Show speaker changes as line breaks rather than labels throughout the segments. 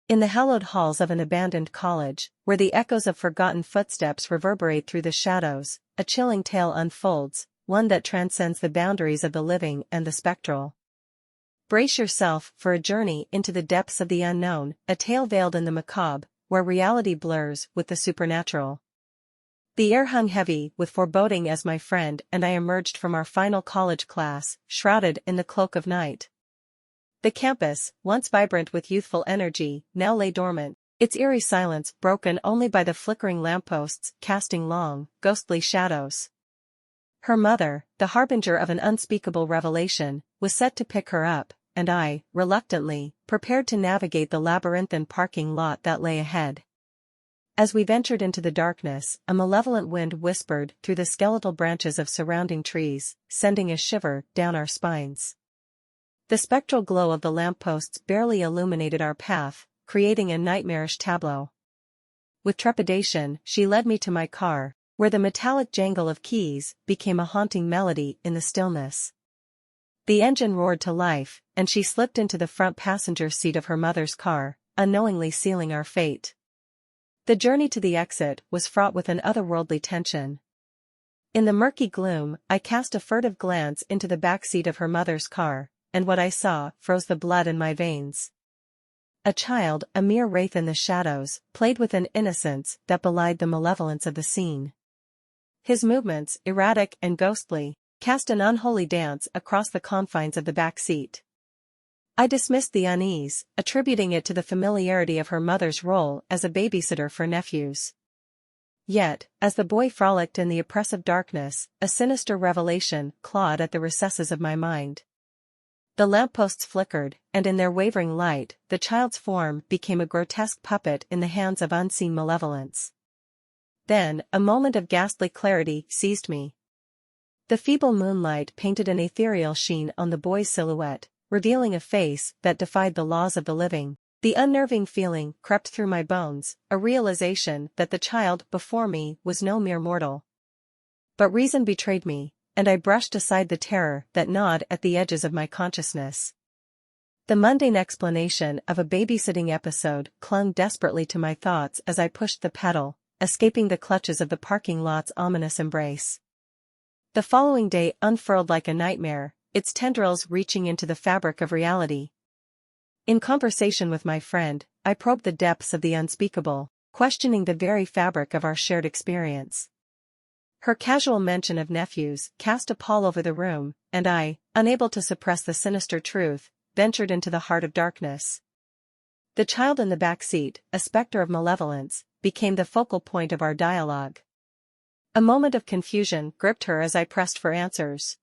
In the hallowed halls of an abandoned college, where the echoes of forgotten footsteps reverberate through the shadows, a chilling tale unfolds, one that transcends the boundaries of the living and the spectral. Brace yourself for a journey into the depths of the unknown, a tale veiled in the macabre, where reality blurs with the supernatural. The air hung heavy with foreboding as my friend and I emerged from our final college class, shrouded in the cloak of night. The campus, once vibrant with youthful energy, now lay dormant, its eerie silence broken only by the flickering lampposts casting long, ghostly shadows. Her mother, the harbinger of an unspeakable revelation, was set to pick her up, and I, reluctantly, prepared to navigate the labyrinthine parking lot that lay ahead. As we ventured into the darkness, a malevolent wind whispered through the skeletal branches of surrounding trees, sending a shiver down our spines. The spectral glow of the lampposts barely illuminated our path, creating a nightmarish tableau. With trepidation, she led me to my car, where the metallic jangle of keys became a haunting melody in the stillness. The engine roared to life, and she slipped into the front passenger seat of her mother's car, unknowingly sealing our fate. The journey to the exit was fraught with an otherworldly tension. In the murky gloom, I cast a furtive glance into the back seat of her mother's car, and what I saw froze the blood in my veins. A child, a mere wraith in the shadows, played with an innocence that belied the malevolence of the scene. His movements, erratic and ghostly, cast an unholy dance across the confines of the back seat. I dismissed the unease, attributing it to the familiarity of her mother's role as a babysitter for nephews. Yet, as the boy frolicked in the oppressive darkness, a sinister revelation clawed at the recesses of my mind. The lampposts flickered, and in their wavering light, the child's form became a grotesque puppet in the hands of unseen malevolence. Then, a moment of ghastly clarity seized me. The feeble moonlight painted an ethereal sheen on the boy's silhouette, revealing a face that defied the laws of the living. The unnerving feeling crept through my bones, a realization that the child before me was no mere mortal. But reason betrayed me, and I brushed aside the terror that gnawed at the edges of my consciousness. The mundane explanation of a babysitting episode clung desperately to my thoughts as I pushed the pedal, escaping the clutches of the parking lot's ominous embrace. The following day unfurled like a nightmare, its tendrils reaching into the fabric of reality. In conversation with my friend, I probed the depths of the unspeakable, questioning the very fabric of our shared experience. Her casual mention of nephews cast a pall over the room, and I, unable to suppress the sinister truth, ventured into the heart of darkness. The child in the back seat, a specter of malevolence, became the focal point of our dialogue. A moment of confusion gripped her as I pressed for answers.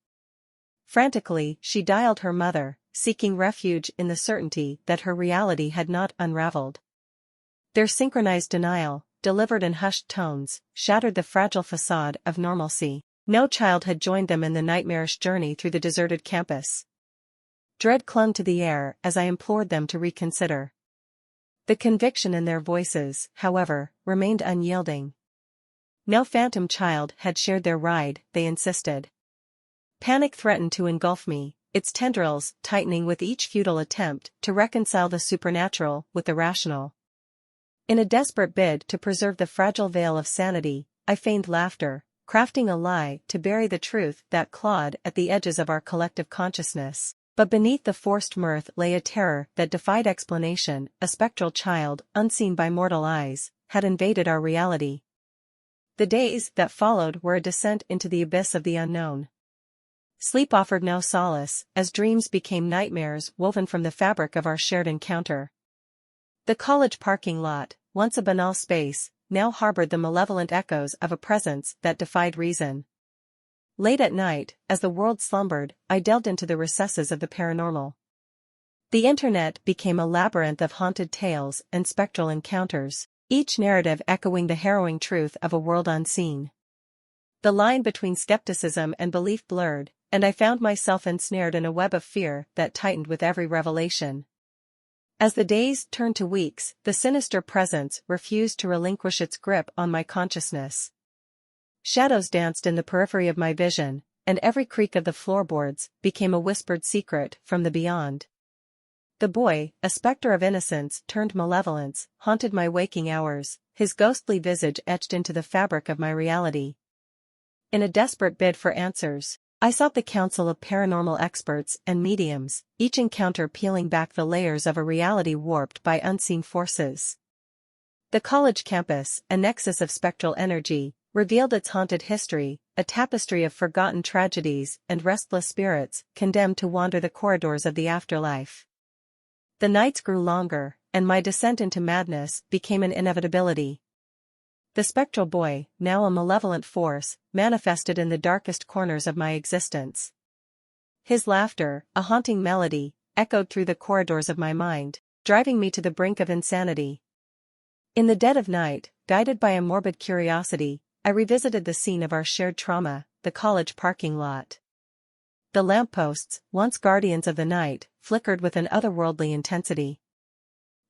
Frantically, she dialed her mother, seeking refuge in the certainty that her reality had not unraveled. Their synchronized denial, delivered in hushed tones, shattered the fragile facade of normalcy. No child had joined them in the nightmarish journey through the deserted campus. Dread clung to the air as I implored them to reconsider. The conviction in their voices, however, remained unyielding. No phantom child had shared their ride, they insisted. Panic threatened to engulf me, its tendrils tightening with each futile attempt to reconcile the supernatural with the rational. In a desperate bid to preserve the fragile veil of sanity, I feigned laughter, crafting a lie to bury the truth that clawed at the edges of our collective consciousness. But beneath the forced mirth lay a terror that defied explanation. A spectral child, unseen by mortal eyes, had invaded our reality. The days that followed were a descent into the abyss of the unknown. Sleep offered no solace, as dreams became nightmares woven from the fabric of our shared encounter. The college parking lot, once a banal space, now harbored the malevolent echoes of a presence that defied reason. Late at night, as the world slumbered, I delved into the recesses of the paranormal. The internet became a labyrinth of haunted tales and spectral encounters, each narrative echoing the harrowing truth of a world unseen. The line between skepticism and belief blurred, and I found myself ensnared in a web of fear that tightened with every revelation. As the days turned to weeks, the sinister presence refused to relinquish its grip on my consciousness. Shadows danced in the periphery of my vision, and every creak of the floorboards became a whispered secret from the beyond. The boy, a specter of innocence turned malevolence, haunted my waking hours, his ghostly visage etched into the fabric of my reality. In a desperate bid for answers, I sought the counsel of paranormal experts and mediums, each encounter peeling back the layers of a reality warped by unseen forces. The college campus, a nexus of spectral energy, revealed its haunted history, a tapestry of forgotten tragedies and restless spirits condemned to wander the corridors of the afterlife. The nights grew longer, and my descent into madness became an inevitability. The spectral boy, now a malevolent force, manifested in the darkest corners of my existence. His laughter, a haunting melody, echoed through the corridors of my mind, driving me to the brink of insanity. In the dead of night, guided by a morbid curiosity, I revisited the scene of our shared trauma, the college parking lot. The lampposts, once guardians of the night, flickered with an otherworldly intensity.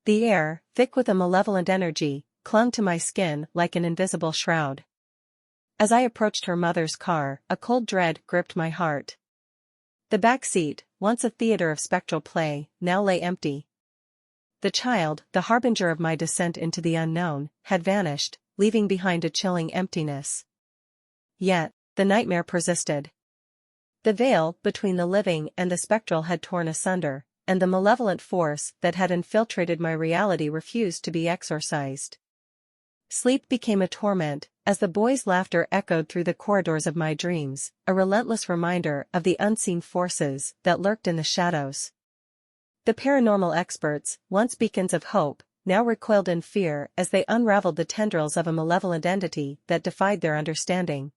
The air, thick with a malevolent energy, clung to my skin like an invisible shroud. As I approached her mother's car, a cold dread gripped my heart. The back seat, once a theater of spectral play, now lay empty. The child, the harbinger of my descent into the unknown, had vanished, leaving behind a chilling emptiness. Yet, the nightmare persisted. The veil between the living and the spectral had torn asunder, and the malevolent force that had infiltrated my reality refused to be exorcised. Sleep became a torment, as the boy's laughter echoed through the corridors of my dreams, a relentless reminder of the unseen forces that lurked in the shadows. The paranormal experts, once beacons of hope, now recoiled in fear as they unraveled the tendrils of a malevolent entity that defied their understanding.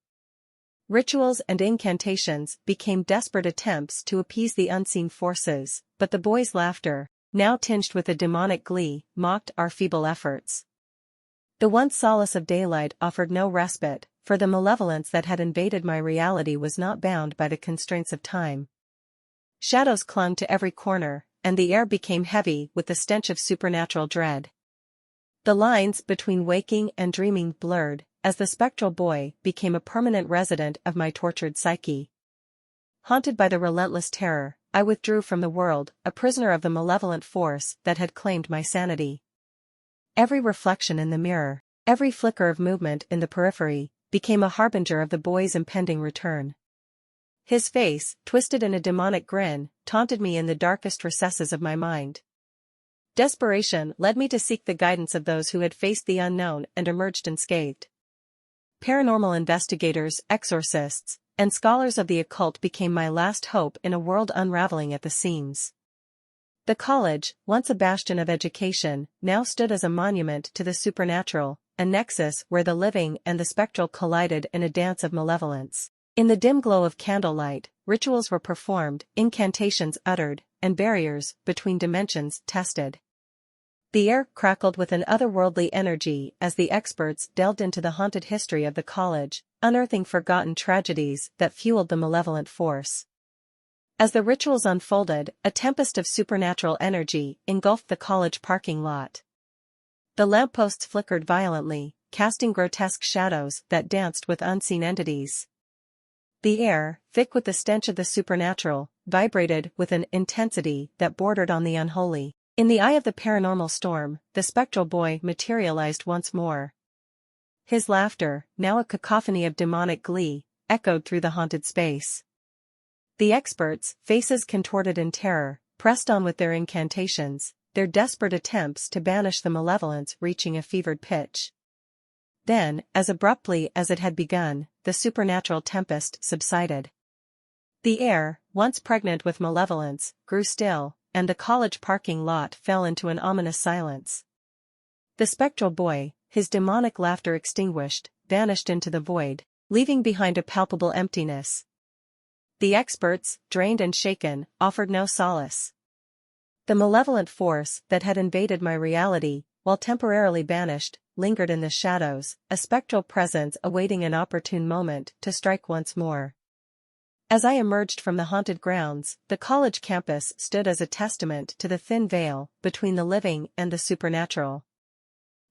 Rituals and incantations became desperate attempts to appease the unseen forces, but the boy's laughter, now tinged with a demonic glee, mocked our feeble efforts. The once solace of daylight offered no respite, for the malevolence that had invaded my reality was not bound by the constraints of time. Shadows clung to every corner, and the air became heavy with the stench of supernatural dread. The lines between waking and dreaming blurred, as the spectral boy became a permanent resident of my tortured psyche. Haunted by the relentless terror, I withdrew from the world, a prisoner of the malevolent force that had claimed my sanity. Every reflection in the mirror, every flicker of movement in the periphery, became a harbinger of the boy's impending return. His face, twisted in a demonic grin, taunted me in the darkest recesses of my mind. Desperation led me to seek the guidance of those who had faced the unknown and emerged unscathed. Paranormal investigators, exorcists, and scholars of the occult became my last hope in a world unraveling at the seams. The college, once a bastion of education, now stood as a monument to the supernatural, a nexus where the living and the spectral collided in a dance of malevolence. In the dim glow of candlelight, rituals were performed, incantations uttered, and barriers between dimensions tested. The air crackled with an otherworldly energy as the experts delved into the haunted history of the college, unearthing forgotten tragedies that fueled the malevolent force. As the rituals unfolded, a tempest of supernatural energy engulfed the college parking lot. The lampposts flickered violently, casting grotesque shadows that danced with unseen entities. The air, thick with the stench of the supernatural, vibrated with an intensity that bordered on the unholy. In the eye of the paranormal storm, the spectral boy materialized once more. His laughter, now a cacophony of demonic glee, echoed through the haunted space. The experts, faces contorted in terror, pressed on with their incantations, their desperate attempts to banish the malevolence reaching a fevered pitch. Then, as abruptly as it had begun, the supernatural tempest subsided. The air, once pregnant with malevolence, grew still, and the college parking lot fell into an ominous silence. The spectral boy, his demonic laughter extinguished, vanished into the void, leaving behind a palpable emptiness. The experts, drained and shaken, offered no solace. The malevolent force that had invaded my reality, while temporarily banished, lingered in the shadows, a spectral presence awaiting an opportune moment to strike once more. As I emerged from the haunted grounds, the college campus stood as a testament to the thin veil between the living and the supernatural.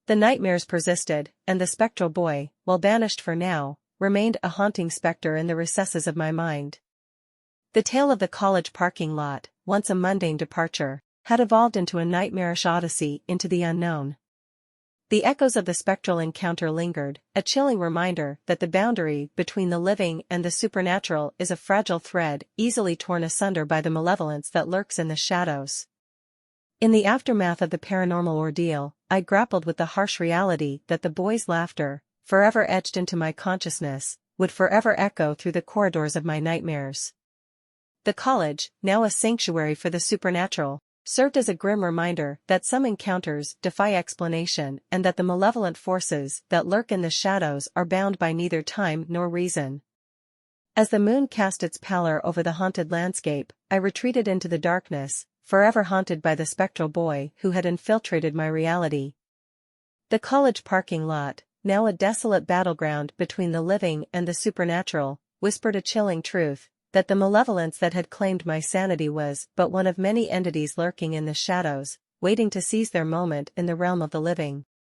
The nightmares persisted, and the spectral boy, while banished for now, remained a haunting specter in the recesses of my mind. The tale of the college parking lot, once a mundane departure, had evolved into a nightmarish odyssey into the unknown. The echoes of the spectral encounter lingered, a chilling reminder that the boundary between the living and the supernatural is a fragile thread easily torn asunder by the malevolence that lurks in the shadows. In the aftermath of the paranormal ordeal, I grappled with the harsh reality that the boy's laughter, forever etched into my consciousness, would forever echo through the corridors of my nightmares. The college, now a sanctuary for the supernatural, served as a grim reminder that some encounters defy explanation and that the malevolent forces that lurk in the shadows are bound by neither time nor reason. As the moon cast its pallor over the haunted landscape, I retreated into the darkness, forever haunted by the spectral boy who had infiltrated my reality. The college parking lot, now a desolate battleground between the living and the supernatural, whispered a chilling truth, that the malevolence that had claimed my sanity was but one of many entities lurking in the shadows, waiting to seize their moment in the realm of the living.